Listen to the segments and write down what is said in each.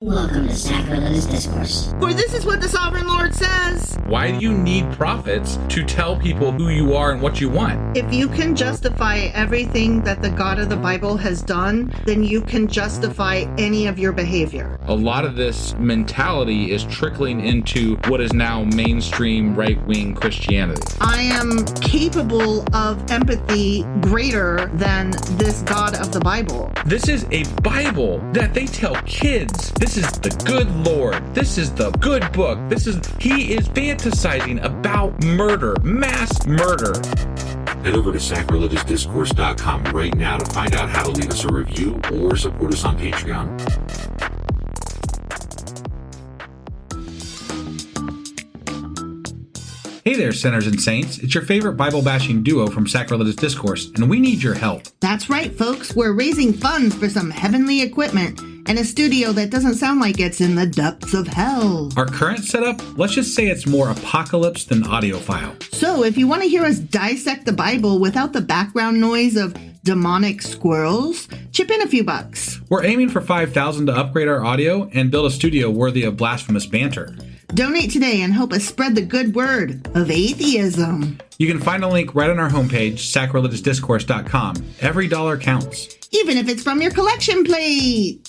Welcome to Sacrilegious Discourse. For this is what the Sovereign Lord says. Why do you need prophets to tell people who you are and what you want? If you can justify everything that the God of the Bible has done, then you can justify any of your behavior. A lot of this mentality is trickling into what is now mainstream right-wing Christianity. I am capable of empathy greater than this God of the Bible. This is a Bible that they tell kids. This is the good Lord. This is the good book. He is fantasizing about murder, mass murder. Head over to sacrilegiousdiscourse.com right now to find out how to leave us a review or support us on Patreon. Hey there, sinners and saints. It's your favorite Bible-bashing duo from Sacrilegious Discourse, and we need your help. That's right, folks. We're raising funds for some heavenly equipment and a studio that doesn't sound like it's in the depths of hell. Our current setup, let's just say it's more apocalypse than audiophile. So if you want to hear us dissect the Bible without the background noise of demonic squirrels, chip in a few bucks. We're aiming for $5,000 to upgrade our audio and build a studio worthy of blasphemous banter. Donate today and help us spread the good word of atheism. You can find a link right on our homepage, sacrilegiousdiscourse.com. Every dollar counts. Even if it's from your collection plate.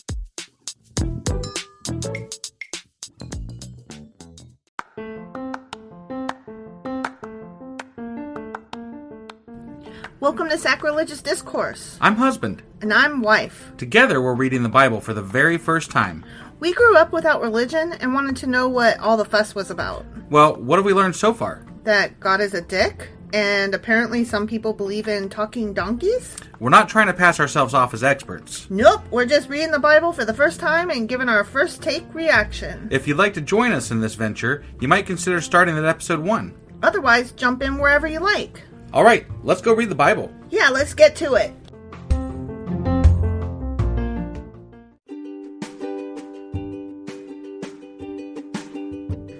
Welcome to Sacrilegious Discourse. I'm husband. And I'm wife. Together we're reading the Bible for the very first time. We grew up without religion and wanted to know what all the fuss was about. Well, what have we learned so far? That God is a dick, and apparently some people believe in talking donkeys. We're not trying to pass ourselves off as experts. Nope, we're just reading the Bible for the first time and giving our first take reaction. If you'd like to join us in this venture, you might consider starting at episode 1. Otherwise, jump in wherever you like. All right, let's go read the Bible. Yeah, let's get to it.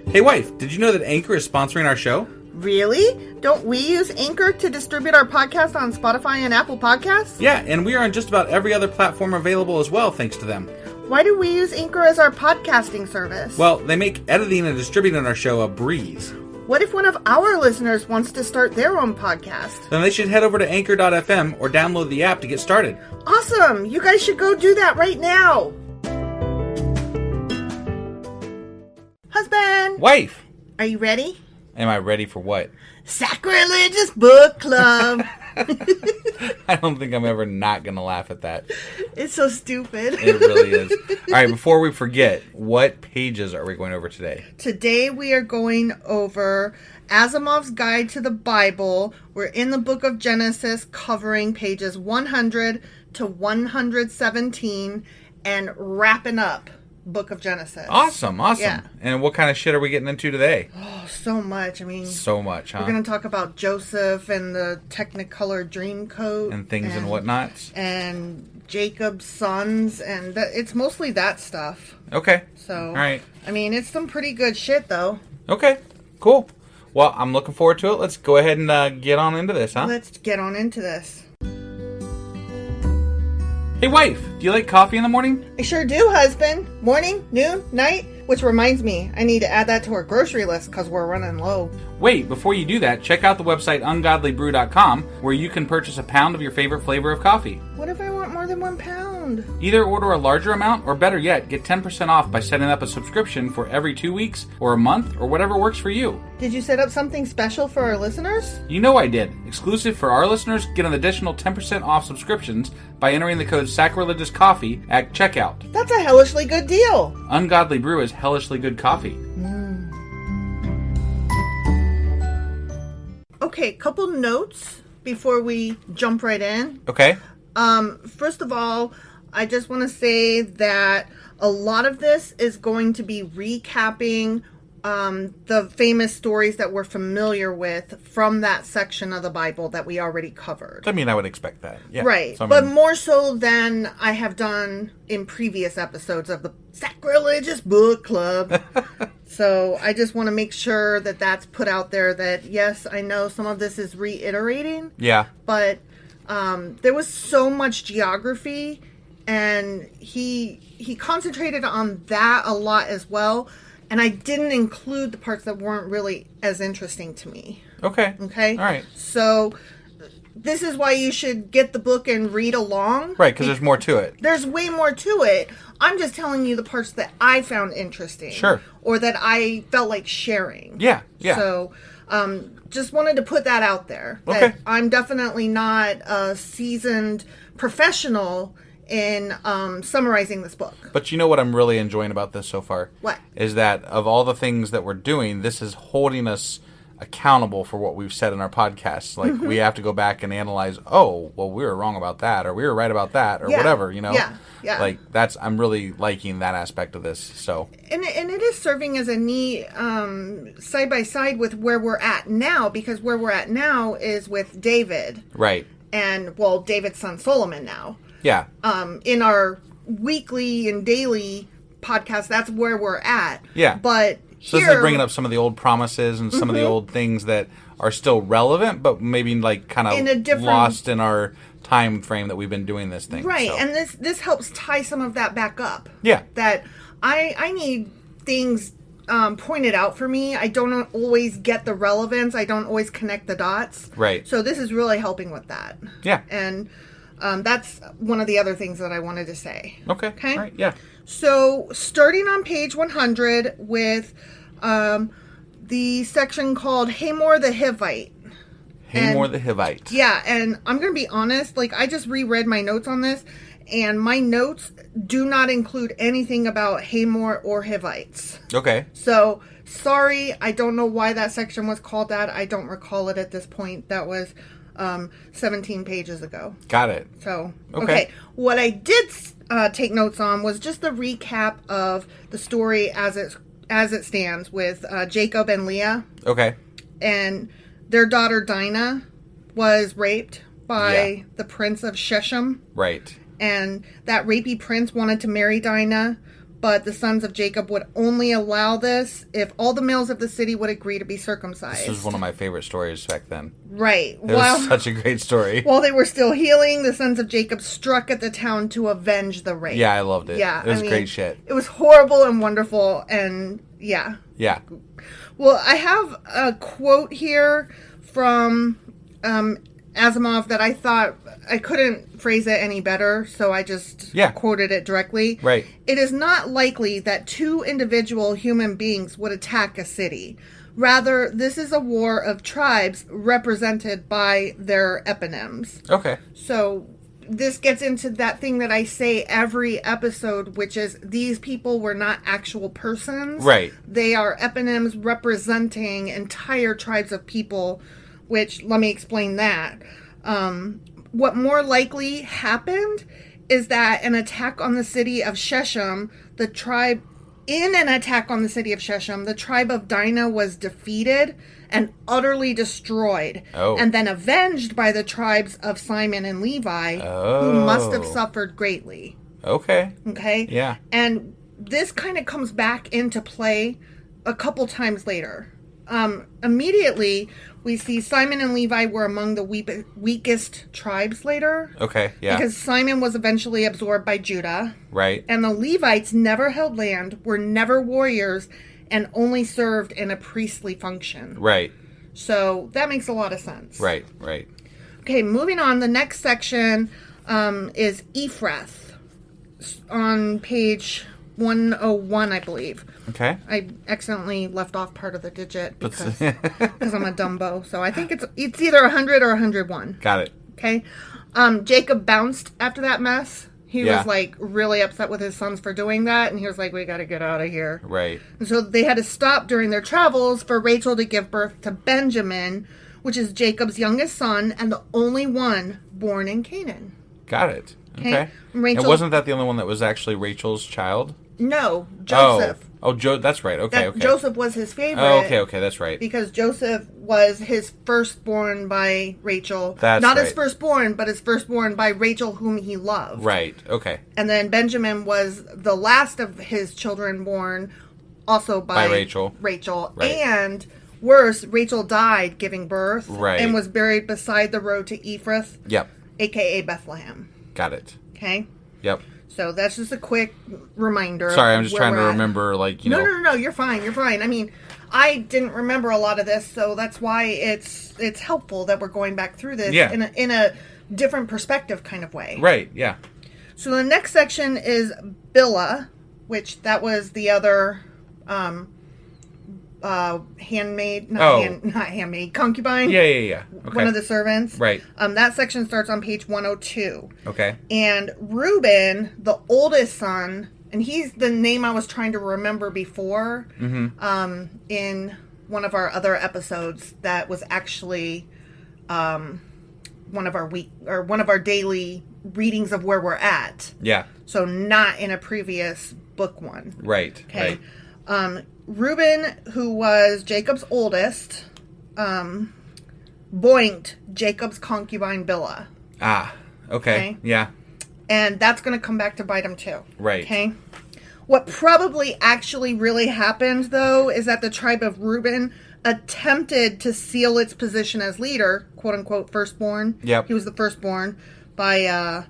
Hey wife, did you know that Anchor is sponsoring our show? Really? Don't we use Anchor to distribute our podcast on Spotify and Apple Podcasts? Yeah, and we are on just about every other platform available as well, thanks to them. Why do we use Anchor as our podcasting service? Well, they make editing and distributing our show a breeze. What if one of our listeners wants to start their own podcast? Then they should head over to anchor.fm or download the app to get started. Awesome! You guys should go do that right now! Husband! Wife! Are you ready? Am I ready for what? Sacrilegious Book Club! I don't think I'm ever not going to laugh at that. It's so stupid. It really is. All right, before we forget, what pages are we going over today? Today we are going over Asimov's Guide to the Bible. We're in the book of Genesis, covering pages 100 to 117 and wrapping up book of Genesis. Awesome. Yeah. And what kind of shit are we getting into today? Oh, so much. I mean, so much, huh? We're going to talk about Joseph and the Technicolor Dreamcoat. And things and whatnots. And Jacob's sons. And it's mostly that stuff. Okay. So, all right. I mean, it's some pretty good shit, though. Okay. Cool. Well, I'm looking forward to it. Let's go ahead and get on into this, huh? Let's get on into this. Hey, wife, do you like coffee in the morning? I sure do, husband. Morning, noon, night. Which reminds me, I need to add that to our grocery list because we're running low. Wait, before you do that, check out the website ungodlybrew.com where you can purchase a pound of your favorite flavor of coffee. What if I want more than 1 pound? Either order a larger amount, or better yet, get 10% off by setting up a subscription for every 2 weeks, or a month, or whatever works for you. Did you set up something special for our listeners? You know I did. Exclusive for our listeners, get an additional 10% off subscriptions by entering the code SACRILEGIOUSCOFFEE at checkout. That's a hellishly good deal. Ungodly Brew is hellishly good coffee. Okay, couple notes before we jump right in. Okay. First of all, I just want to say that a lot of this is going to be recapping the famous stories that we're familiar with from that section of the Bible that we already covered. I mean, I would expect that. Yeah. Right. So, but more so than I have done in previous episodes of the Sacrilegious Book Club. So I just want to make sure that that's put out there that, yes, I know some of this is reiterating. Yeah. But there was so much geography and he concentrated on that a lot as well. And I didn't include the parts that weren't really as interesting to me. Okay. Okay? All right. So this is why you should get the book and read along. Right, because there's more to it. There's way more to it. I'm just telling you the parts that I found interesting. Sure. Or that I felt like sharing. Yeah, yeah. So, just wanted to put that out there. That Okay. I'm definitely not a seasoned professional in summarizing this book. But you know what I'm really enjoying about this so far? What? Is that of all the things that we're doing, this is holding us accountable for what we've said in our podcasts. Like, we have to go back and analyze, oh, well, we were wrong about that, or we were right about that, or Yeah. whatever, you know? Yeah, yeah. Like, I'm really liking that aspect of this, so. And it is serving as a neat side-by-side with where we're at now, because where we're at now is with David. Right. And, well, David's son Solomon now. Yeah. In our weekly and daily podcast, that's where we're at. Yeah. But So here, this is bringing up some of the old promises and some of the old things that are still relevant, but maybe like kind In a of different- lost in our time frame that we've been doing this thing. right? so. And this helps tie some of that back up. Yeah. That I need things pointed out for me. I don't always get the relevance. I don't always connect the dots. Right. So this is really helping with that. Yeah. And that's one of the other things that I wanted to say. Okay. Okay. All right. Yeah. So, starting on page 100 with the section called Hamor the Hivite. Hamor the Hivite. Yeah, and I'm going to be honest, like, I just reread my notes on this, and my notes do not include anything about Hamor or Hivites. Okay. So, sorry, I don't know why that section was called that. I don't recall it at this point. That was 17 pages ago. Got it. So, Okay. okay. What I did take notes on was just the recap of the story as it stands with Jacob and Leah. Okay. And their daughter Dinah was raped by Yeah. the prince of Shechem. Right. And that rapey prince wanted to marry Dinah, but the sons of Jacob would only allow this if all the males of the city would agree to be circumcised. This was one of my favorite stories back then. Right. It was such a great story. While they were still healing, the sons of Jacob struck at the town to avenge the rape. Yeah, I loved it. Yeah, It was I mean, great shit. It was horrible and wonderful, and yeah. Yeah. Well, I have a quote here from Asimov that I thought I couldn't phrase it any better, so I just quoted it directly. Right. It is not likely that two individual human beings would attack a city. Rather, this is a war of tribes represented by their eponyms. Okay. So this gets into that thing that I say every episode, which is these people were not actual persons. Right. They are eponyms representing entire tribes of people, which, let me explain that. What more likely happened is that an attack on the city of Shechem, the tribe of Dinah was defeated and utterly destroyed, and then avenged by the tribes of Simon and Levi, who must have suffered greatly. Okay. Okay? Yeah. And this kind of comes back into play a couple times later. Immediately, we see Simon and Levi were among the weakest tribes later. Okay, yeah. Because Simon was eventually absorbed by Judah. Right. And the Levites never held land, were never warriors, and only served in a priestly function. Right. So that makes a lot of sense. Right, right. Okay, moving on. The next section is Ephrath on page 101, I believe. Okay. I accidentally left off part of the digit because I'm a dumbo. So I think it's either 100 or 101. Got it. Okay. Jacob bounced after that mess. He was like really upset with his sons for doing that, and he was like, "We got to get out of here." Right. And so they had to stop during their travels for Rachel to give birth to Benjamin, which is Jacob's youngest son and the only one born in Canaan. Got it. Okay. Rachel, and wasn't that the only one that was actually Rachel's child? No, Joseph. Oh, that's right. Okay, okay. Joseph was his favorite. Oh, okay, that's right. Because Joseph was his firstborn by Rachel. That's Not right. his firstborn, but his firstborn by Rachel, whom he loved. Right, okay. And then Benjamin was the last of his children born, also by Rachel. Right. And worse, Rachel died giving birth. Right. And was buried beside the road to Ephrath. Yep. A.k.a. Bethlehem. Got it. Okay. Yep. So that's just a quick reminder. Sorry, I'm just trying to we're at. remember, like, you know. No, you're fine. You're fine. I mean, I didn't remember a lot of this, so that's why it's helpful that we're going back through this in a different perspective kind of way. Right, yeah. So the next section is Bilhah, which that was the other handmaid, not handmaid, concubine. Yeah. Okay. One of the servants. Right. That section starts on page 102. Okay. And Reuben, the oldest son, and he's the name I was trying to remember before, in one of our other episodes that was actually one of our daily readings of where we're at. Yeah. So not in a previous book one. Right. Okay. Right. Reuben, who was Jacob's oldest, boinked Jacob's concubine Bilhah. Ah. Okay. Yeah. And that's going to come back to bite him too. Right. Okay. What probably actually really happened, though, is that the tribe of Reuben attempted to seal its position as leader, quote unquote, firstborn. Yep. He was the firstborn by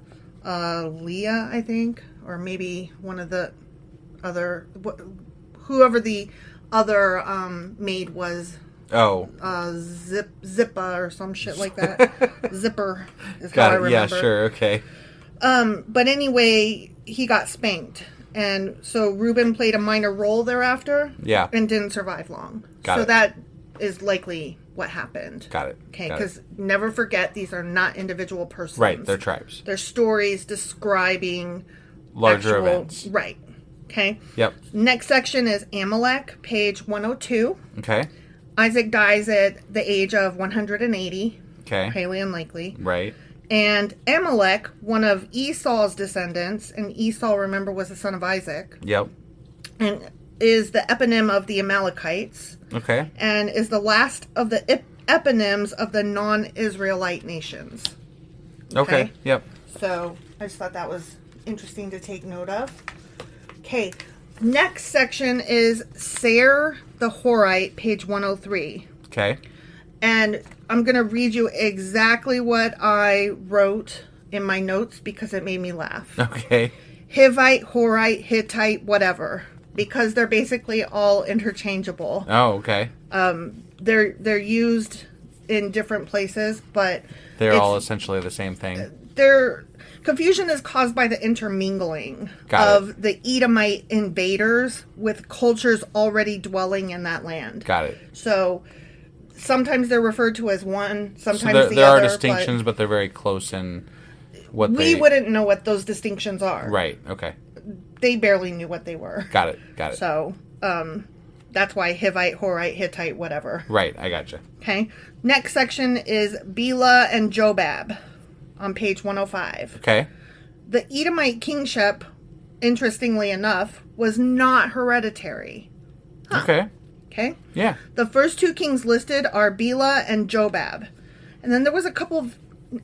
Leah, I think, or maybe one of the other, whoever the other maid was. Oh. Zippa or some shit like that. Zipper is how I remember. Yeah, sure, okay. But anyway, he got spanked. And so Reuben played a minor role thereafter. Yeah. And didn't survive long. Got so it. that is likely what happened. Got it. Okay, because never forget, these are not individual persons. Right, they're tribes. They're stories describing larger events. Right. Okay. Yep. Next section is Amalek, page 102. Okay. Isaac dies at the age of 180. Okay. Highly unlikely. Right. And Amalek, one of Esau's descendants, and Esau, remember, was the son of Isaac. Yep. And is the eponym of the Amalekites. Okay. And is the last of the eponyms of the non-Israelite nations. Okay. Yep. So I just thought that was interesting to take note of. Okay. Next section is Seir the Horite, page 103. Okay. And I'm going to read you exactly what I wrote in my notes because it made me laugh. Okay. Hivite, Horite, Hittite, whatever. Because they're basically all interchangeable. Oh, okay. They're used in different places, but they're all essentially the same thing. Confusion is caused by the intermingling Got of the Edomite invaders with cultures already dwelling in that land. Got it. So sometimes they're referred to as one, sometimes so the there other. There are distinctions, but they're very close in what we wouldn't know what those distinctions are. Right, okay. They barely knew what they were. Got it. So, that's why Hivite, Horite, Hittite, whatever. Right, I gotcha. Okay. Next section is Bela and Jobab on page 105. Okay. The Edomite kingship, interestingly enough, was not hereditary. Okay. Okay? Yeah. The first two kings listed are Bela and Jobab. And then there was a couple of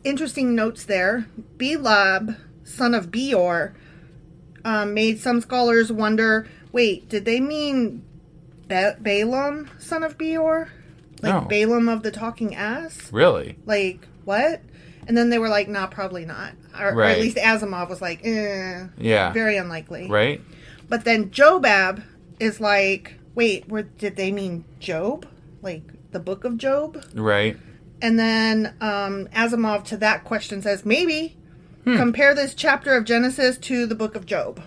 interesting notes there. Bela, son of Beor, made some scholars wonder, wait, did they mean Balaam, son of Beor? Like Balaam of the talking ass? Really? Like, what? And then they were like, nah, probably not. Or at least Asimov was like, yeah, very unlikely. Right. But then Jobab is like, wait, did they mean Job? Like the book of Job? Right. And then Asimov to that question says, maybe. Compare this chapter of Genesis to the book of Job.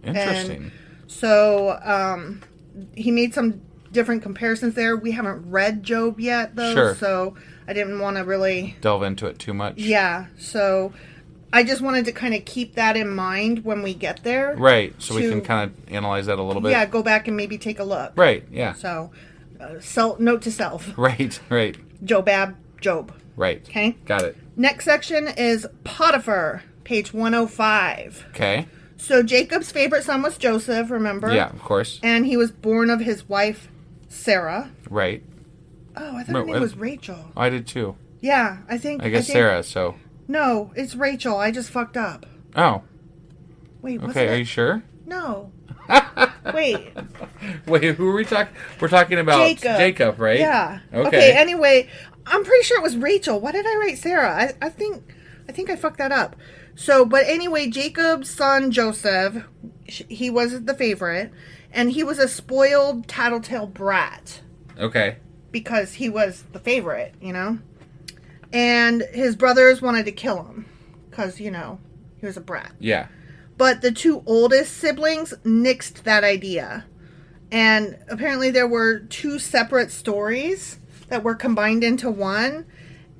Interesting. And so he made some different comparisons there. We haven't read Job yet, though. Sure. So I didn't want to really delve into it too much. Yeah. So I just wanted to kind of keep that in mind when we get there. Right. So we can kind of analyze that a little bit. Yeah. Go back and maybe take a look. Right. Yeah. So note to self. Right. Right. Jobab, Job. Right. Okay. Got it. Next section is Potiphar, page 105. Okay. So Jacob's favorite son was Joseph, remember? Yeah, of course. And he was born of his wife, Sarah. Right. Oh, I thought her name was Rachel. I did too. Yeah, I think... I guess Sarah, so... No, it's Rachel. I just fucked up. Oh. Wait, what's okay, are you sure? No. Wait. Wait, who are we talking... We're talking about Jacob, right? Yeah. Okay, anyway, I'm pretty sure it was Rachel. Why did I write Sarah? I think I fucked that up. So, but anyway, Jacob's son Joseph, he was the favorite, and he was a spoiled, tattletale brat. Okay. Because he was the favorite, And his brothers wanted to kill him because, he was a brat. Yeah. But the two oldest siblings nixed that idea. And apparently there were two separate stories that were combined into one.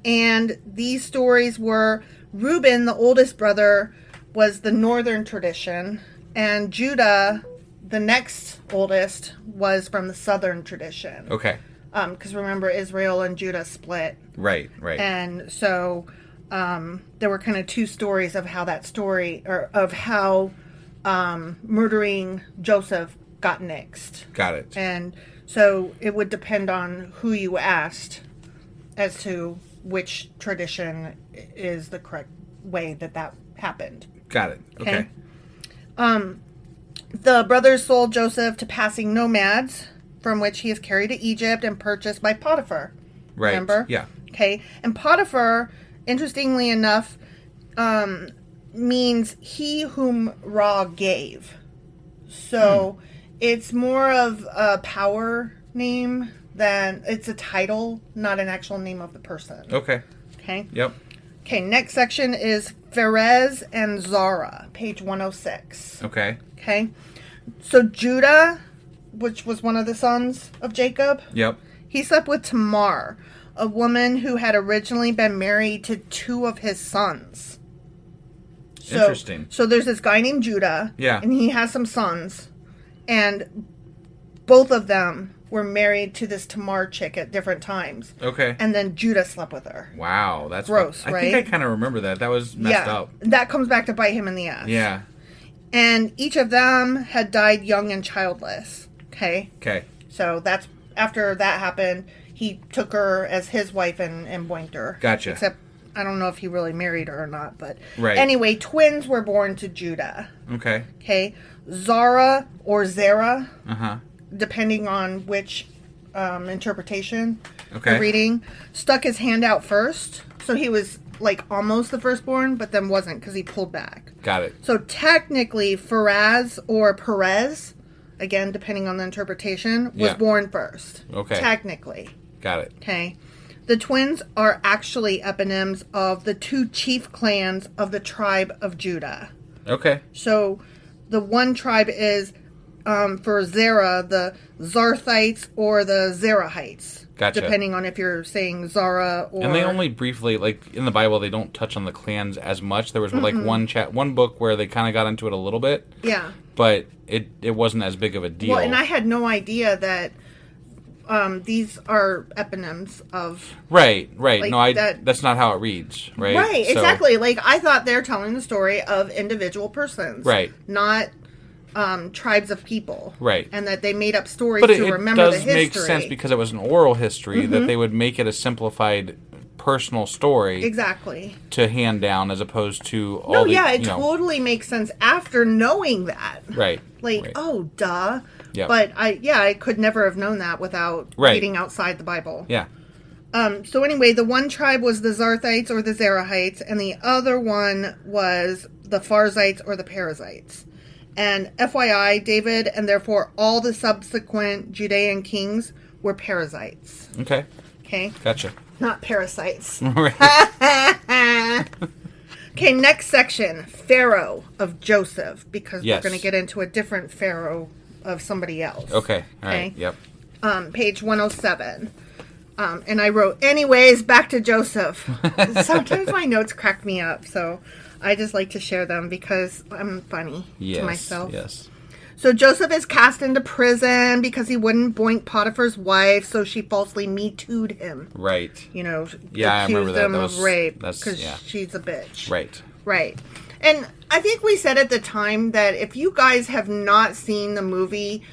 And these stories were Reuben, the oldest brother, was the northern tradition. And Judah, the next oldest, was from the southern tradition. Okay. Because remember, Israel and Judah split. Right. And so there were kind of two stories of how that story, or of how murdering Joseph got nixed. Got it. And so it would depend on who you asked as to which tradition is the correct way that happened. Got it. Okay. The brothers sold Joseph to passing nomads, from which he is carried to Egypt and purchased by Potiphar. Right. Remember? Yeah. Okay. And Potiphar, interestingly enough, means he whom Ra gave. So it's more of a power name than it's a title, not an actual name of the person. Okay. Okay. Yep. Okay. Next section is Pharaz and Zarah, page 106. Okay. Okay. So Judah, which was one of the sons of Jacob. Yep. He slept with Tamar, a woman who had originally been married to two of his sons. Interesting. So there's this guy named Judah. Yeah. And he has some sons. And both of them were married to this Tamar chick at different times. Okay. And then Judah slept with her. Wow. That's gross, I right? think I kind of remember that. That was messed up. That comes back to bite him in the ass. Yeah. And each of them had died young and childless. Okay. Okay. So that's after that happened, he took her as his wife and boinked her. Gotcha. Except I don't know if he really married her or not, but right. Anyway, twins were born to Judah. Okay. Okay. Zarah or Zarah, Uh-huh. depending on which interpretation Okay. you're reading, stuck his hand out first. So he was like almost the firstborn, but then wasn't because he pulled back. Got it. So technically, Pharaz or Perez, again, depending on the interpretation, was born first. Okay. Technically. Got it. Okay. The twins are actually eponyms of the two chief clans of the tribe of Judah. Okay. So the one tribe is, for Zarah, the Zarthites or the Zerahites. Gotcha. Depending on if you're saying Zarah or... And they only briefly, like, in the Bible, they don't touch on the clans as much. There was, like, one book where they kind of got into it a little bit. Yeah. But it wasn't as big of a deal. Well, and I had no idea that these are eponyms of... Right. Like No, that- that's not how it reads, right? Right, So- exactly. Like, I thought they're telling the story of individual persons. Right. Not tribes of people. Right. And that they made up stories But to it remember the does history. make sense because it was an oral history that they would make it a simplified personal story Exactly. to hand down as opposed to all No, the, yeah, it you know, totally makes sense after knowing that. right. Like, right. oh, duh. Yep. But I could never have known that without Right. reading outside the Bible. Yeah. So anyway, the one tribe was the Zarthites or the Zerahites, and the other one was the Pharzites or the Perizzites. And FYI, David, and therefore all the subsequent Judean kings were Perizzites. Okay. Okay? Gotcha. Not parasites. Right. Okay, next section. Pharaoh of Joseph, because Yes. we're going to get into a different Pharaoh of somebody else. Okay. All right. Okay. Yep. Page 107. And I wrote, anyways, back to Joseph. Sometimes my notes crack me up, so I just like to share them because I'm funny Yes. to myself. Yes. So Joseph is cast into prison because he wouldn't boink Potiphar's wife, so she falsely Me Too'd him. Right. You know, Yeah, I remember accused that. him That of was- rape that's- because yeah. she's a bitch. Right. Right. And I think we said at the time that if you guys have not seen the movie,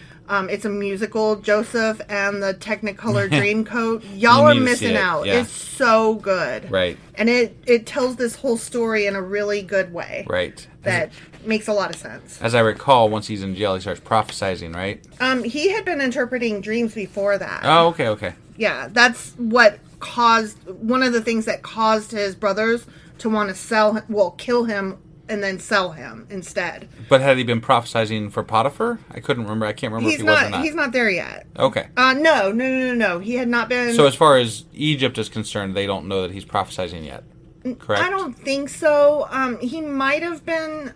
it's a musical, Joseph and the Technicolor Dreamcoat, y'all You are need to see missing it, out. yeah. It's so good. Right. And it tells this whole story in a really good way. Right. That makes a lot of sense. As I recall, once he's in jail, he starts prophesizing, right? He had been interpreting dreams before that. Oh, okay, okay. Yeah, that's what caused, one of the things that caused his brothers to want to kill him and then sell him instead. But had he been prophesizing for Potiphar? I couldn't remember. I can't remember if he was or not. He's not there yet. Okay. No. He had not been. So as far as Egypt is concerned, they don't know that he's prophesying yet. Correct? I don't think so. He might have been.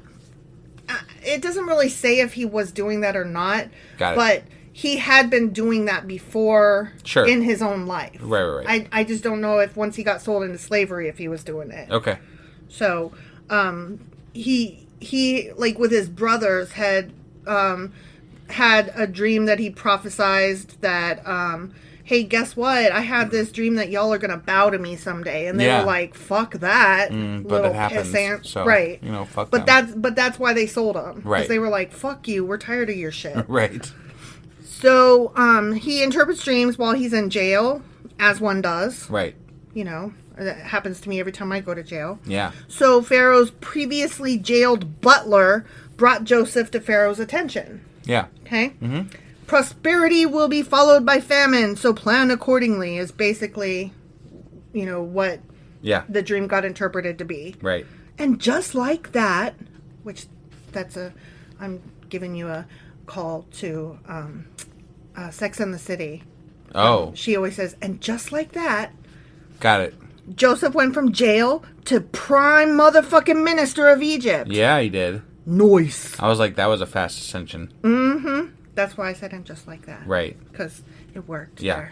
It doesn't really say if he was doing that or not. Got it. But he had been doing that before in his own life. Right. I just don't know if once he got sold into slavery, if he was doing it. Okay. So, he like with his brothers had a dream that he prophesied that, hey, guess what? I had this dream that y'all are going to bow to me someday. And they were like, fuck that. But it happens. So, right. Fuck but them. that's why they sold him. Right. Because they were like, fuck you. We're tired of your shit. Right. So, he interprets dreams while he's in jail, as one does. Right. That happens to me every time I go to jail. Yeah. So, Pharaoh's previously jailed butler brought Joseph to Pharaoh's attention. Yeah. Okay? Mm-hmm. Prosperity will be followed by famine, so plan accordingly is basically, what the dream got interpreted to be. Right. And just like that, I'm giving you a call to Sex and the City. Oh. She always says, and just like that. Got it. Joseph went from jail to prime motherfucking minister of Egypt. Yeah, he did. Nice. I was like, that was a fast ascension. Mm-hmm. That's why I said, and just like that. Right. Because it worked. Yeah.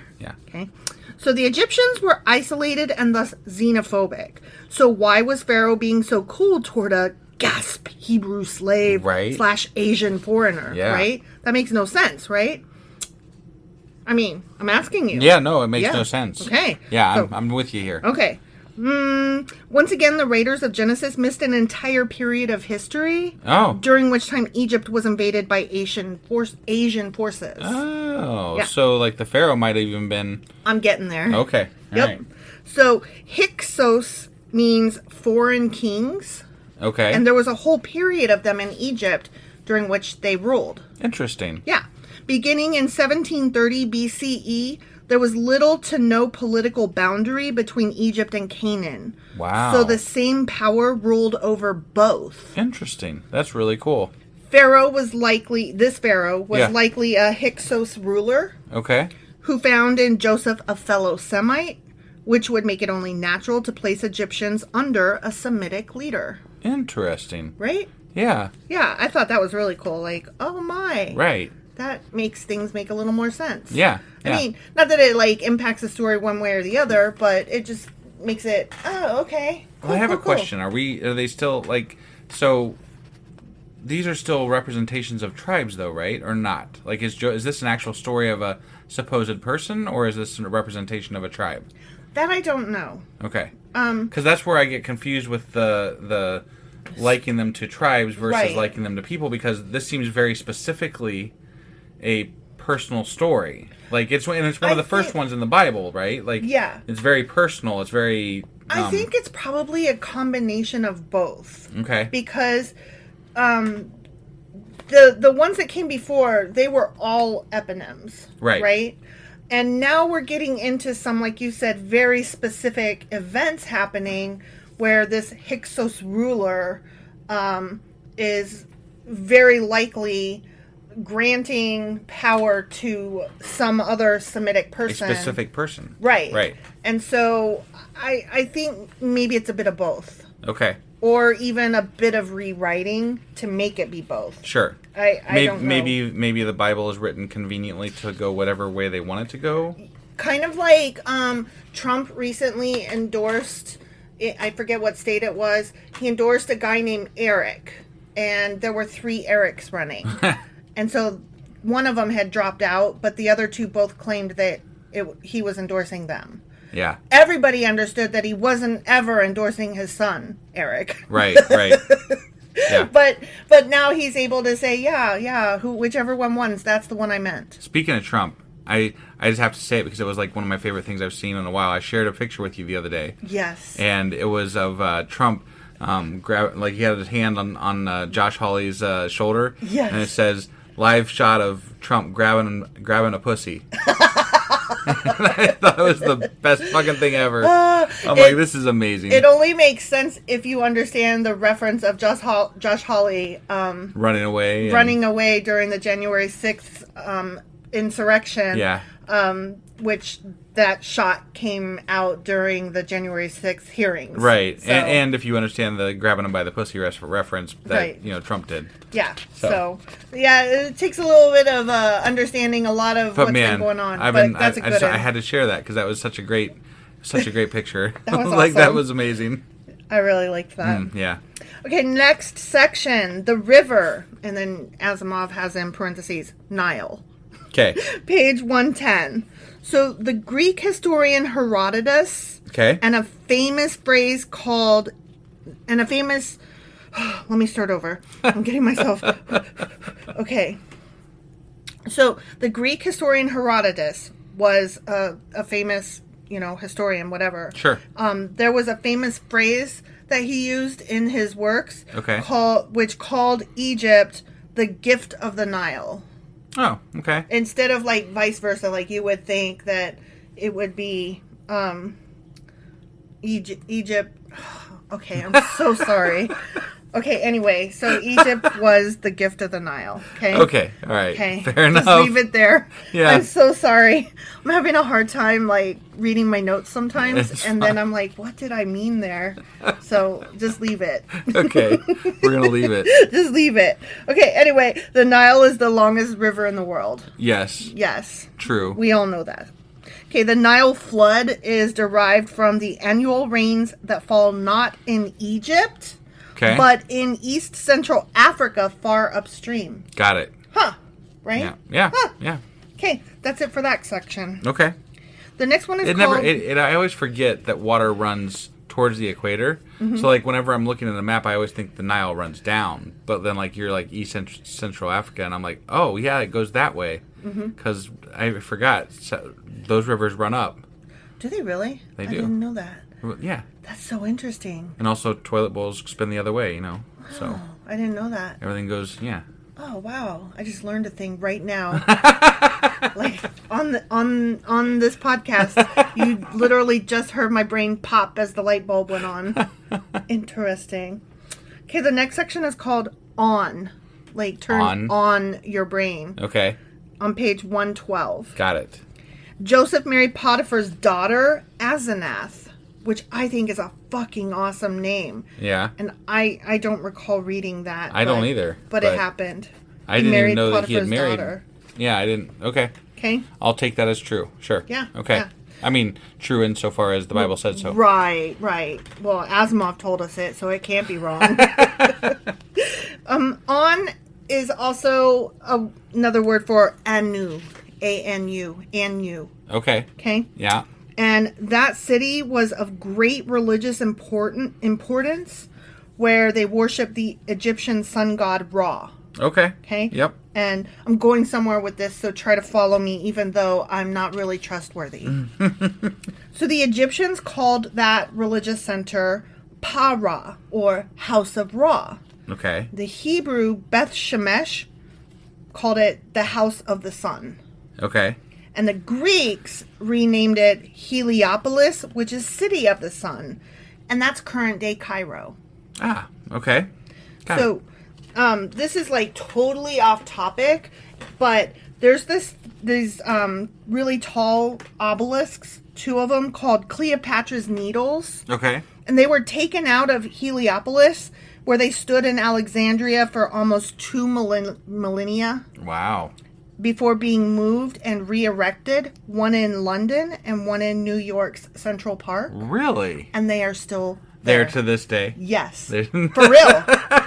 Okay. So the Egyptians were isolated and thus xenophobic. So why was Pharaoh being so cool toward a gasp Hebrew slave / Asian foreigner? Yeah. Right? That makes no sense, right? I mean, I'm asking you. Yeah, no, it makes no sense. Okay. Yeah, so, I'm with you here. Okay. Once again, the Raiders of Genesis missed an entire period of history. Oh. During which time Egypt was invaded by Asian forces. Oh. Yeah. So, like, the Pharaoh might have even been... I'm getting there. Okay. All yep. right. So, Hyksos means foreign kings. Okay. And there was a whole period of them in Egypt during which they ruled. Interesting. Yeah. Beginning in 1730 BCE, there was little to no political boundary between Egypt and Canaan. Wow. So the same power ruled over both. Interesting. That's really cool. This pharaoh was likely a Hyksos ruler. Okay. Who found in Joseph a fellow Semite, which would make it only natural to place Egyptians under a Semitic leader. Interesting. Right? Yeah. Yeah, I thought that was really cool. Like, oh my. Right. That makes things make a little more sense. Yeah. I mean, not that it, impacts the story one way or the other, but it just makes it, oh, okay. Cool, well, I have a question. Are they still, so these are still representations of tribes, though, right? Or not? Like, is this an actual story of a supposed person, or is this a representation of a tribe? That I don't know. Okay. Because that's where I get confused with the liking them to tribes versus liking them to people, because this seems very specifically a personal story. It's one of the first ones in the Bible, right? It's very personal. It's very... I think it's probably a combination of both. Okay. Because the ones that came before, they were all eponyms. Right. Right? And now we're getting into some, like you said, very specific events happening where this Hyksos ruler is very likely granting power to some other Semitic person. A specific person. Right. Right. And so I think maybe it's a bit of both. Okay. Or even a bit of rewriting to make it be both. Sure. I don't know. Maybe the Bible is written conveniently to go whatever way they want it to go. Kind of like Trump recently endorsed, I forget what state it was, he endorsed a guy named Eric. And there were 3 Erics running. And so one of them had dropped out, but the other 2 both claimed that he was endorsing them. Yeah. Everybody understood that he wasn't ever endorsing his son, Eric. Right. Yeah. But now he's able to say, whichever one wins, that's the one I meant. Speaking of Trump, I just have to say it because it was one of my favorite things I've seen in a while. I shared a picture with you the other day. Yes. And it was of Trump he had his hand on Josh Hawley's shoulder. Yes. And it says, live shot of Trump grabbing a pussy. I thought it was the best fucking thing ever. I'm like, this is amazing. It only makes sense if you understand the reference of Josh Hawley running away during the January 6th insurrection. Yeah. Which that shot came out during the January 6th hearings. Right. So, and if you understand the grabbing him by the pussy reference that, Trump did. Yeah. So, it takes a little bit of understanding a lot of what's been going on. That's a good one. I had to share that because that was such a great picture. That was like, awesome. that was amazing. I really liked that. Yeah. Okay, next section, the river. And then Asimov has in parentheses, Nile. Okay. Page 110. So the Greek historian Herodotus and a famous phrase called, let me start over. I'm getting myself, okay. So the Greek historian Herodotus was a famous, historian, whatever. Sure. There was a famous phrase that he used in his works which called Egypt the gift of the Nile. Oh, okay. Instead of like vice versa, like you would think that it would be Egypt. Okay, I'm so sorry. Okay, anyway, so Egypt was the gift of the Nile. Okay. Okay. All right. Okay. Fair enough. Just leave it there. Yeah. I'm so sorry. I'm having a hard time like reading my notes sometimes, It's and fine. then I'm like, what did I mean there? So just leave it. Okay. We're gonna leave it. Just leave it. Okay. Anyway, the Nile is the longest river in the world. Yes. Yes. True. We all know that. Okay, the Nile flood is derived from the annual rains that fall not in Egypt, but in East Central Africa far upstream. Got it. Huh. Right? Yeah. Huh. Yeah. Okay, that's it for that section. Okay. The next one is called... I always forget that water runs towards the equator. Mm-hmm. So, like, whenever I'm looking at a map, I always think the Nile runs down. But then, like, you're, like, East Central Africa, and I'm like, oh, yeah, it goes that way. Because I forgot. Those rivers run up. Do they really? They do. I didn't know that. Yeah. That's so interesting. And also, toilet bowls spin the other way, So Oh, I didn't know that. everything goes, Oh, wow. I just learned a thing right now. Like, on this podcast, you literally just heard my brain pop as the light bulb went on. Interesting. Okay, the next section is called On. Like, turn on your brain. Okay. On page 112. Got it. Joseph married Potiphar's daughter, Asenath, which I think is a fucking awesome name. Yeah. And I don't recall reading that. I don't either. But it happened. I didn't even know that he had married. Daughter. Yeah, I didn't. Okay. Okay. I'll take that as true. Sure. Yeah. Okay. Yeah. I mean, true insofar as the Bible said so. Right. Well, Asimov told us it, so it can't be wrong. On is also another word for Anu. A-N-U. Anu. Okay. Okay? Yeah. And that city was of great religious importance, where they worship the Egyptian sun god Ra. Okay. Okay? Yep. And I'm going somewhere with this, so try to follow me, even though I'm not really trustworthy. So the Egyptians called that religious center Pa-Ra, or House of Ra. Okay. The Hebrew Beth Shemesh called it the House of the Sun. Okay. And the Greeks renamed it Heliopolis, which is City of the Sun. And that's current-day Cairo. Ah, okay. Got So, this is like totally off topic, but there's these really tall obelisks, 2 of them, called Cleopatra's Needles. Okay. And they were taken out of Heliopolis, where they stood in Alexandria for almost 2 millennia. Wow. Before being moved and re-erected, one in London and one in New York's Central Park. Really? And they are still there to this day? Yes. For For real.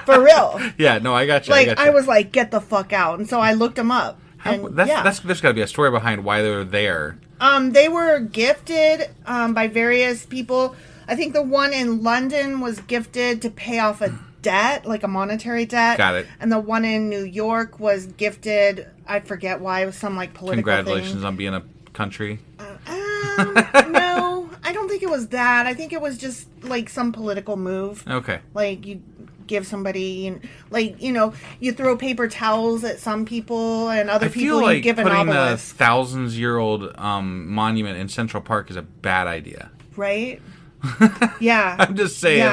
For real. Yeah, no, I got you. Like, I was like, get the fuck out. And so I looked them up. There's got to be a story behind why they're there. They were gifted by various people. I think the one in London was gifted to pay off a debt, like a monetary debt. Got it. And the one in New York was gifted, I forget why, it was some like political Congratulations thing. on being a country. No, I don't think it was that. I think it was just like some political move. Okay. Like you give somebody, like, you throw paper towels at some people and other people you give an obelisk. Putting a thousands-year-old monument in Central Park is a bad idea. Right? Yeah. I'm just saying,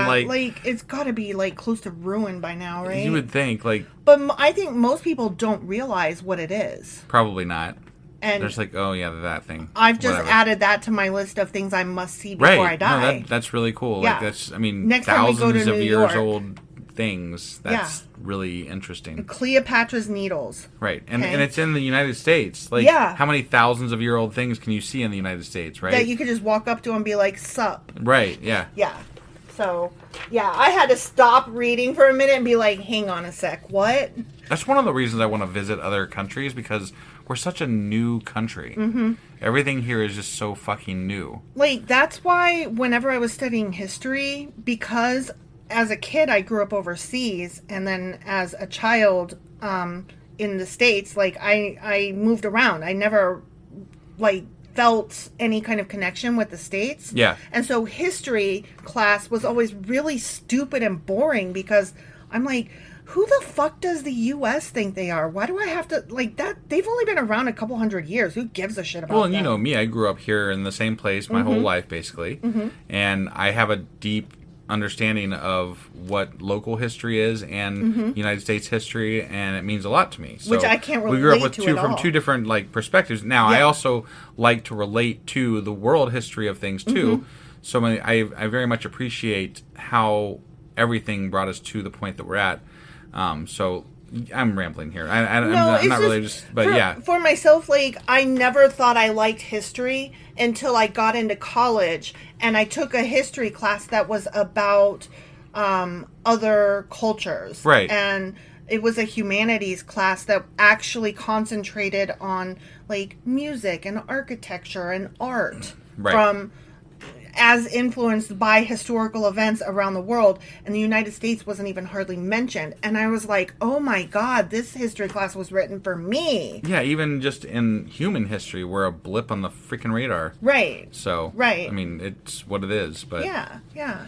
it's got to be, close to ruin by now, right? You would think, But I think most people don't realize what it is. Probably not. And there's that thing. I've just added that to my list of things I must see before I die. No, that's really cool. Yeah. Next thousands of years old things. That's really interesting. Cleopatra's Needles. Right. And it's in the United States. How many thousands of year old things can you see in the United States, right? That you could just walk up to and be like, sup. Right, yeah. Yeah. So, I had to stop reading for a minute and be like, hang on a sec, what? That's one of the reasons I want to visit other countries, because we're such a new country. Mm-hmm. Everything here is just so fucking new. That's why whenever I was studying history, because as a kid I grew up overseas, and then as a child in the States, I moved around. I never, felt any kind of connection with the States. Yeah. And so history class was always really stupid and boring, because I'm like, who the fuck does the U.S. think they are? Why do I have to, that? They've only been around a couple hundred years. Who gives a shit about them? Well, and you know me, I grew up here in the same place my whole life, basically. Mm-hmm. And I have a deep understanding of what local history is and United States history, and it means a lot to me. So which I can't relate to. We grew up with from two different perspectives. Now, I also like to relate to the world history of things too. Mm-hmm. So I very much appreciate how everything brought us to the point that we're at. So I'm rambling here. I'm not really just, but For myself, I never thought I liked history until I got into college, and I took a history class that was about other cultures. Right. And it was a humanities class that actually concentrated on music and architecture and art from as influenced by historical events around the world, and the United States wasn't even hardly mentioned. And I was like, oh my God, this history class was written for me. Yeah, even just in human history, we're a blip on the freaking radar. Right. So, right. I mean, it's what it is, but... Yeah.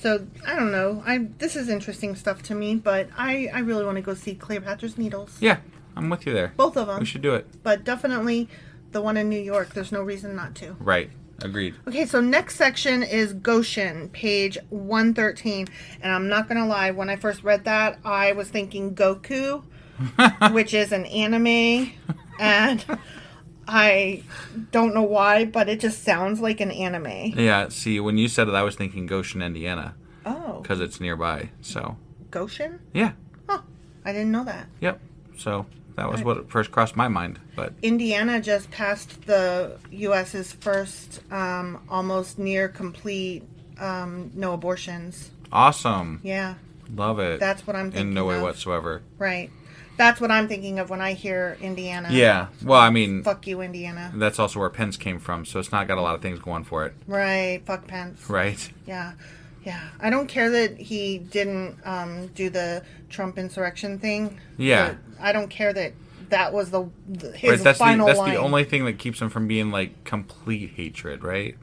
So, I don't know. This is interesting stuff to me, but I really want to go see Cleopatra's Needles. Yeah, I'm with you there. Both of them. We should do it. But definitely the one in New York. There's no reason not to. Right. Agreed. Okay, so next section is Goshen, page 113. And I'm not going to lie, when I first read that, I was thinking Goku, which is an anime. And I don't know why, but it just sounds like an anime. Yeah, see, when you said it, I was thinking Goshen, Indiana. Oh. Because it's nearby, so. Goshen? Yeah. Huh. I didn't know that. Yep. So that was what first crossed my mind. But Indiana just passed the U.S.'s first almost near complete no abortions. Awesome. Yeah. Love it. That's what I'm thinking of. In no way whatsoever. Right. That's what I'm thinking of when I hear Indiana. Yeah. Well, I mean... Fuck you, Indiana. That's also where Pence came from, so it's not got a lot of things going for it. Right. Fuck Pence. Right. Yeah. Yeah. I don't care that he didn't do the Trump insurrection thing. Yeah. I don't care that was his final line. That's the only thing that keeps him from being, complete hatred, right?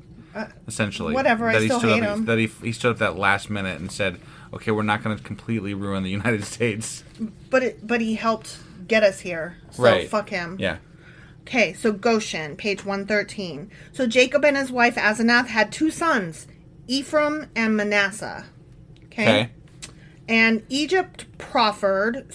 Essentially. Whatever, I still hate him. That he stood up that last minute and said, okay, we're not going to completely ruin the United States. But he helped get us here. So right. Fuck him. Yeah. Okay, so Goshen, page 113. So Jacob and his wife Asenath had 2 sons, Ephraim and Manasseh. Okay. And Egypt prospered.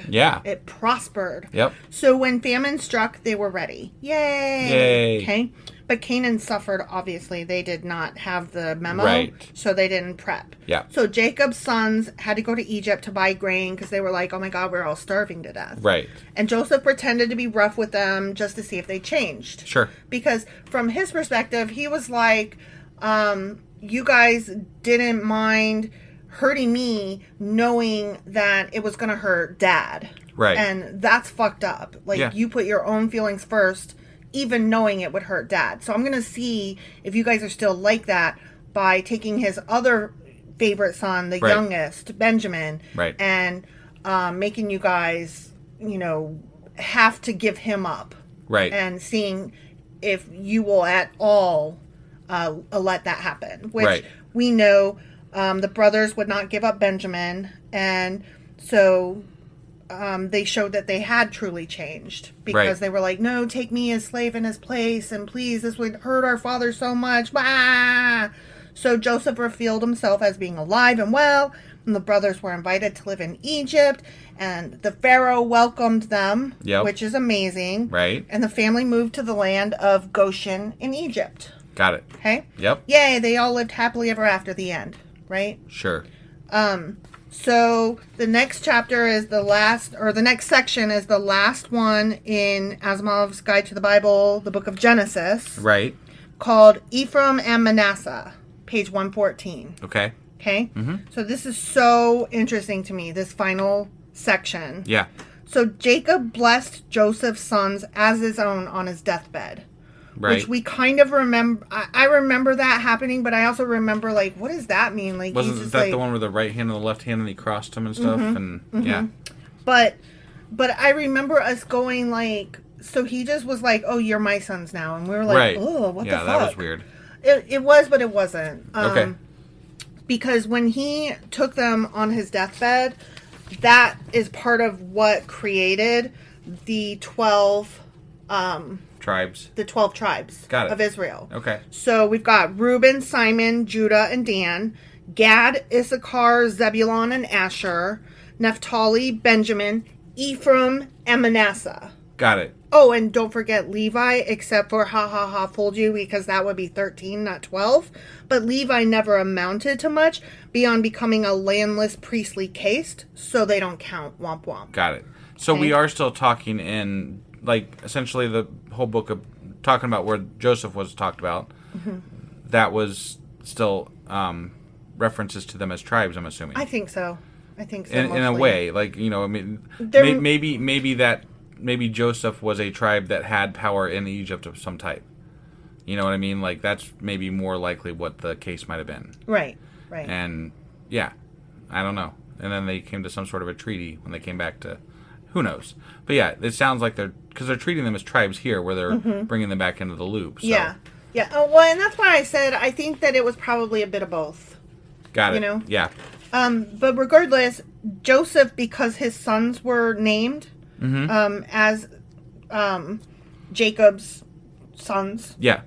Yeah. It prospered. Yep. So when famine struck, they were ready. Yay. Okay. But Canaan suffered, obviously. They did not have the memo. Right. So they didn't prep. Yeah. So Jacob's sons had to go to Egypt to buy grain because they were like, oh my God, we're all starving to death. Right. And Joseph pretended to be rough with them just to see if they changed. Sure. Because from his perspective, he was like, you guys didn't mind hurting me knowing that it was going to hurt Dad. Right. And that's fucked up. You put your own feelings first, even knowing it would hurt Dad. So I'm going to see if you guys are still like that by taking his other favorite son, the youngest, Benjamin, and making you guys, have to give him up. Right. And seeing if you will at all let that happen. Which we know The brothers would not give up Benjamin, and so they showed that they had truly changed, because they were like, no, take me as slave in his place, and please, this would hurt our father so much. Bah! So Joseph revealed himself as being alive and well, and the brothers were invited to live in Egypt, and the Pharaoh welcomed them, which is amazing. Right. And the family moved to the land of Goshen in Egypt. Got it. Okay? Yep. Yay, they all lived happily ever after, the end, right? Sure. So the next chapter is the last, or the next section is the last one in Asimov's Guide to the Bible, the book of Genesis. Right. Called Ephraim and Manasseh, page 114. Okay. Okay? Mm-hmm. So this is so interesting to me, this final section. Yeah. So Jacob blessed Joseph's sons as his own on his deathbed. Right. Which we kind of remember. I remember that happening, but I also remember, like, what does that mean? Like, wasn't that the one with the right hand and the left hand, and he crossed them and stuff? Yeah. But I remember us going, like, so he just was like, oh, you're my sons now. And we were like, oh, what the fuck? Yeah, that was weird. It was, but it wasn't. Okay. Because when he took them on his deathbed, that is part of what created the 12... tribes. The 12 tribes of Israel. Okay. So we've got Reuben, Simon, Judah, and Dan, Gad, Issachar, Zebulun, and Asher, Naphtali, Benjamin, Ephraim, and Manasseh. Got it. Oh, and don't forget Levi, except for fooled you, because that would be 13, not 12. But Levi never amounted to much beyond becoming a landless priestly caste, so they don't count. Womp womp. Got it. So we are still talking in, like, essentially the whole book of talking about where Joseph was talked about. Mm-hmm. That was still references to them as tribes, I'm assuming. I think so. In a way, like, you know, I mean, maybe Joseph was a tribe that had power in Egypt of some type. You know what I mean? Like, that's maybe more likely what the case might have been. Right. And, yeah, I don't know. And then they came to some sort of a treaty when they came back to, who knows? But, yeah, it sounds like because they're treating them as tribes here, where they're bringing them back into the loop. So. Yeah. Oh, well, and that's why I said I think that it was probably a bit of both. Got it. You know? Yeah. But regardless, Joseph, because his sons were named as Jacob's sons. Yeah.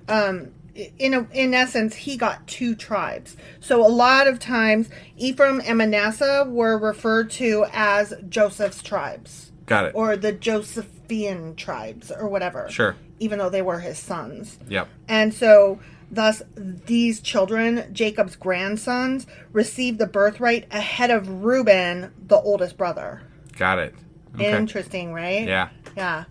In essence, he got two tribes. So a lot of times, Ephraim and Manasseh were referred to as Joseph's tribes. Got it. Or the Josephian tribes, or whatever. Sure. Even though they were his sons. Yep. And so, thus, these children, Jacob's grandsons, received the birthright ahead of Reuben, the oldest brother. Got it. Okay. Interesting, right? Yeah.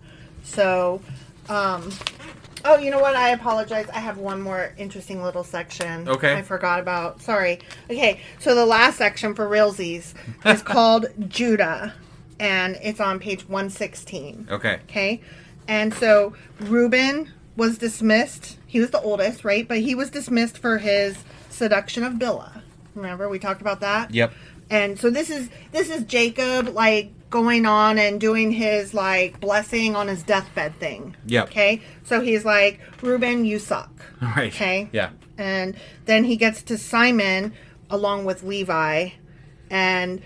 So, oh, you know what? I apologize. I have one more interesting little section. Okay. I forgot about. Sorry. Okay, so the last section for realsies is called Judah, and it's on page 116. Okay. And so Reuben was dismissed. He was the oldest, right? But he was dismissed for his seduction of Bilhah. Remember, we talked about that? Yep. And so this is Jacob, like, going on and doing his, like, blessing on his deathbed thing. Yep. Okay? So he's like, Reuben, you suck. Right. Okay? Yeah. And then he gets to Simon along with Levi, and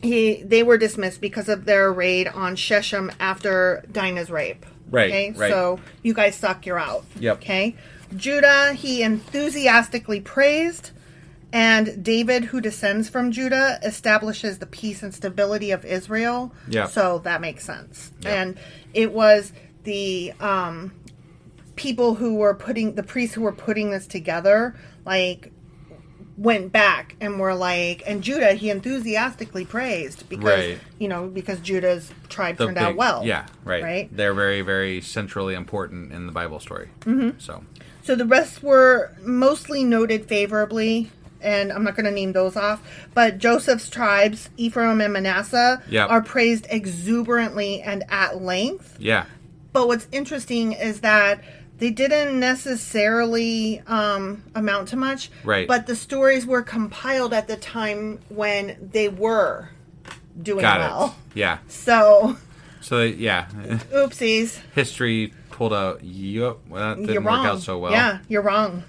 they were dismissed because of their raid on Shechem after Dinah's rape. Right. Okay? Right. So you guys suck, you're out. Yep. Okay? Judah, he enthusiastically praised. And David, who descends from Judah, establishes the peace and stability of Israel. Yeah. So that makes sense. Yeah. And it was the people who were the priests who were putting this together, like, went back and were like, and Judah, he enthusiastically praised because, because Judah's tribe turned out well. Yeah, right. They're very, very centrally important in the Bible story. Mm-hmm. So the rest were mostly noted favorably. And I'm not going to name those off, but Joseph's tribes, Ephraim and Manasseh, are praised exuberantly and at length. Yeah. But what's interesting is that they didn't necessarily amount to much. Right. But the stories were compiled at the time when they were doing well. It. Yeah. So yeah. Oopsies. History pulled out. Well, that didn't you're work wrong. out so well. Yeah, you're wrong.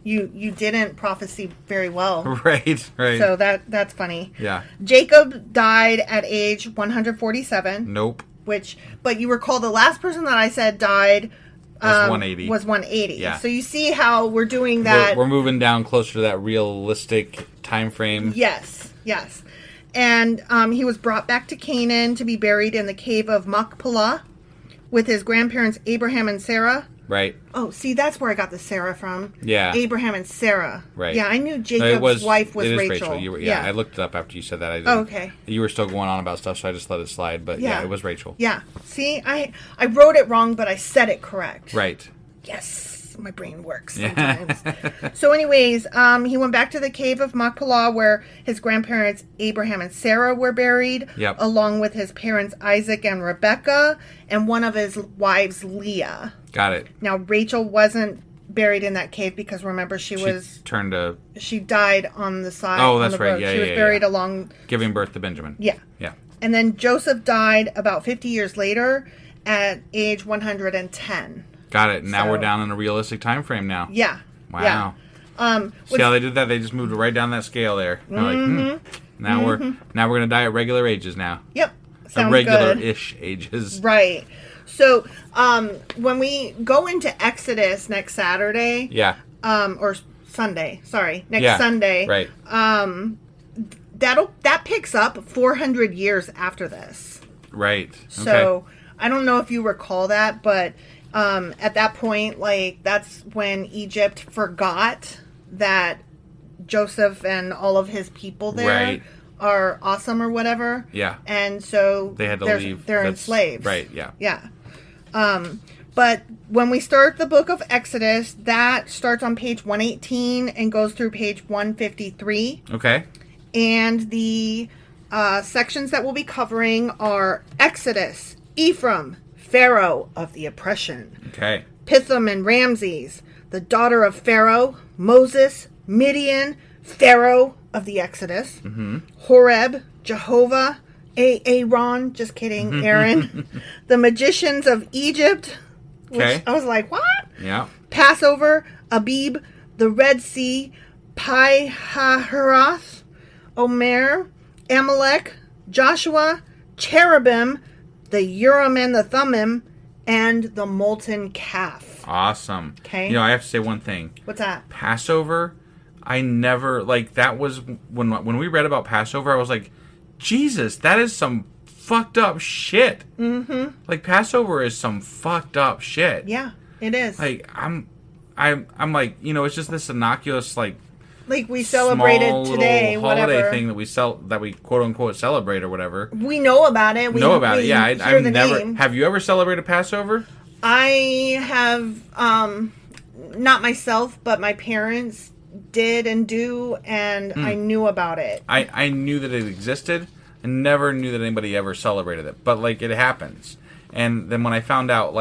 You didn't prophesy very well. Right. So that's funny. Yeah. Jacob died at age 147. Nope. But you recall the last person that I said died was 180. Was 180. Yeah. So you see how we're doing that. We're moving down closer to that realistic time frame. Yes. And he was brought back to Canaan to be buried in the cave of Machpelah with his grandparents Abraham and Sarah. Right. Oh, see, that's where I got the Sarah from. Yeah. Abraham and Sarah. Right. Yeah, I knew Jacob's wife was Rachel. I looked it up after you said that. Okay. You were still going on about stuff, so I just let it slide. But yeah, it was Rachel. Yeah. See, I wrote it wrong, but I said it correct. Right. Yes. My brain works sometimes. So anyways, he went back to the cave of Machpelah where his grandparents Abraham and Sarah were buried, along with his parents Isaac and Rebekah, and one of his wives Leah. Got it. Now Rachel wasn't buried in that cave because remember she died on the side. Oh, that's right. Yeah, she was buried along giving birth to Benjamin. Yeah. And then Joseph died about 50 years later at age 110. Got it. Now we're down in a realistic time frame now. Yeah. Wow. Yeah. See how they did that? They just moved right down that scale there. Now we're gonna die at regular ages now. Yep. Sounds regular-ish ages. Right. So when we go into Exodus next Saturday, or Sunday, Sunday, right? That picks up 400 years after this. Right. So I don't know if you recall that, but at that point, that's when Egypt forgot that Joseph and all of his people there are awesome or whatever. Yeah. And so they had to leave. They're enslaved. Right, yeah. Yeah. But when we start the book of Exodus, that starts on page 118 and goes through page 153. Okay. And the sections that we'll be covering are Exodus, Ephraim, Pharaoh of the oppression. Okay. Pithom and Ramses, the daughter of Pharaoh, Moses, Midian, Pharaoh of the Exodus, Horeb, Jehovah, Aaron, just kidding, Aaron, the magicians of Egypt, which I was like, what? Yeah. Passover, Abib, the Red Sea, Pi-hahiroth, Omer, Amalek, Joshua, Cherubim, the Urim and the Thummim, and the molten calf. Awesome. Okay. I have to say one thing. What's that? Passover, I never, that was, when we read about Passover, I was like, Jesus, that is some fucked up shit. Mm-hmm. Passover is some fucked up shit. Yeah, it is. I'm like, it's just this innocuous, we celebrated today, holiday whatever thing that we quote unquote celebrate or whatever. We know about it. Yeah, I've never. Name. Have you ever celebrated Passover? I have, not myself, but my parents did and do, and I knew about it. I knew that it existed. I never knew that anybody ever celebrated it, but it happens. And then when I found out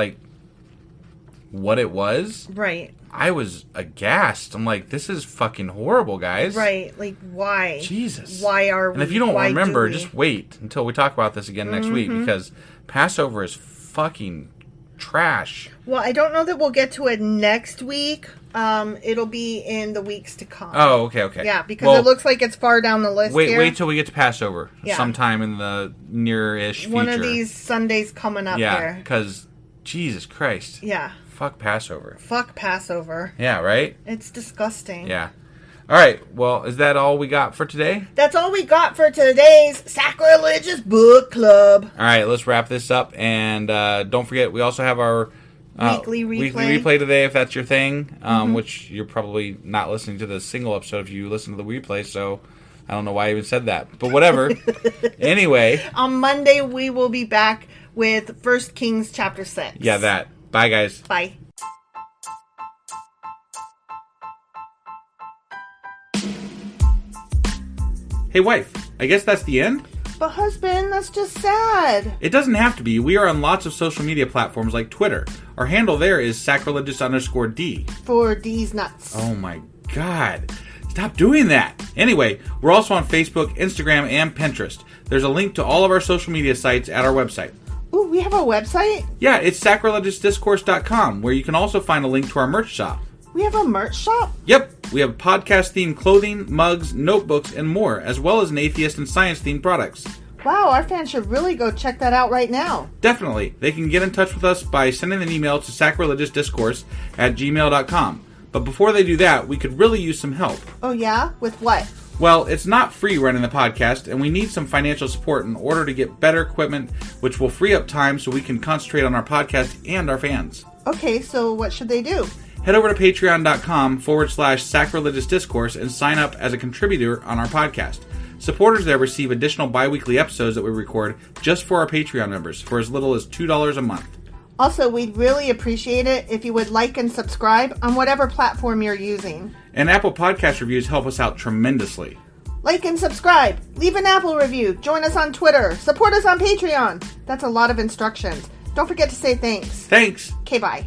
what it was, right. I was aghast. I'm like, this is fucking horrible, guys. Right. Why? Jesus. Why are we? And if you don't remember, just wait until we talk about this again next week, because Passover is fucking trash. Well, I don't know that we'll get to it next week. It'll be in the weeks to come. Oh, okay. Yeah, because it looks like it's far down the list here. Wait till we get to Passover sometime in the near-ish future. One of these Sundays coming up there. Yeah, because Jesus Christ. Yeah. Fuck Passover. Fuck Passover. Yeah, right? It's disgusting. Yeah. All right. Well, is that all we got for today? That's all we got for today's Sacrilegious Book Club. All right. Let's wrap this up. And don't forget, we also have our weekly replay today, if that's your thing, which you're probably not listening to the single episode if you listen to the replay. So I don't know why I even said that. But whatever. Anyway. On Monday, we will be back with 1 Kings chapter 6. Yeah, that. Bye, guys. Bye. Hey, wife, I guess that's the end? But husband, that's just sad. It doesn't have to be. We are on lots of social media platforms like Twitter. Our handle there is sacrilegious_D. For D's nuts. Oh my God. Stop doing that. Anyway, we're also on Facebook, Instagram, and Pinterest. There's a link to all of our social media sites at our website. Ooh, we have a website? Yeah, it's sacrilegiousdiscourse.com, where you can also find a link to our merch shop. We have a merch shop? Yep. We have podcast-themed clothing, mugs, notebooks, and more, as well as an atheist and science-themed products. Wow, our fans should really go check that out right now. Definitely. They can get in touch with us by sending an email to sacrilegiousdiscourse@gmail.com. But before they do that, we could really use some help. Oh yeah? With what? Well, it's not free running the podcast, and we need some financial support in order to get better equipment, which will free up time so we can concentrate on our podcast and our fans. Okay, so what should they do? Head over to patreon.com/sacrilegious discourse and sign up as a contributor on our podcast. Supporters there receive additional bi-weekly episodes that we record just for our Patreon members for as little as $2 a month. Also, we'd really appreciate it if you would like and subscribe on whatever platform you're using. And Apple Podcast reviews help us out tremendously. Like and subscribe, leave an Apple review, join us on Twitter, support us on Patreon. That's a lot of instructions. Don't forget to say thanks. Thanks. Okay, bye.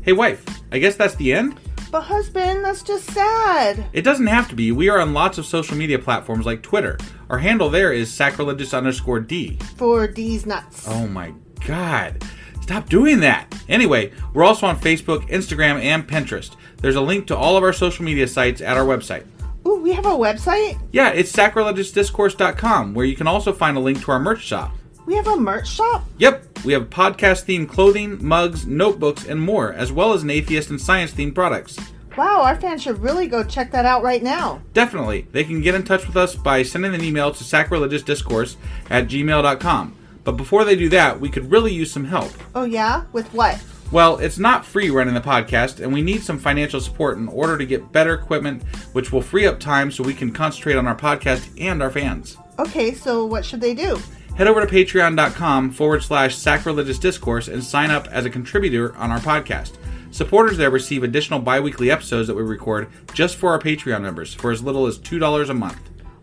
Hey wife, I guess that's the end? But husband, that's just sad. It doesn't have to be. We are on lots of social media platforms like Twitter. Our handle there is sacrilegious_D. For D's nuts. Oh my god. Stop doing that. Anyway, we're also on Facebook, Instagram, and Pinterest. There's a link to all of our social media sites at our website. Ooh, we have a website? Yeah, it's sacrilegiousdiscourse.com, where you can also find a link to our merch shop. We have a merch shop? Yep, we have podcast-themed clothing, mugs, notebooks, and more, as well as an atheist and science-themed products. Wow, our fans should really go check that out right now. Definitely. They can get in touch with us by sending an email to sacrilegiousdiscourse@gmail.com. But before they do that, we could really use some help. Oh yeah? With what? Well, it's not free running the podcast, and we need some financial support in order to get better equipment, which will free up time so we can concentrate on our podcast and our fans. Okay, so what should they do? Head over to patreon.com/sacrilegious discourse and sign up as a contributor on our podcast. Supporters there receive additional bi-weekly episodes that we record just for our Patreon members for as little as $2 a month.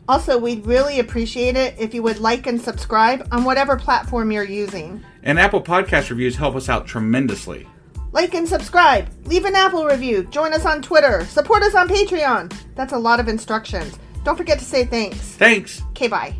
Also, we'd really appreciate it if you would like and subscribe on whatever platform you're using. And Apple Podcast reviews help us out tremendously. Like and subscribe, leave an Apple review, join us on Twitter, support us on Patreon. That's a lot of instructions. Don't forget to say thanks. Thanks. Okay, bye.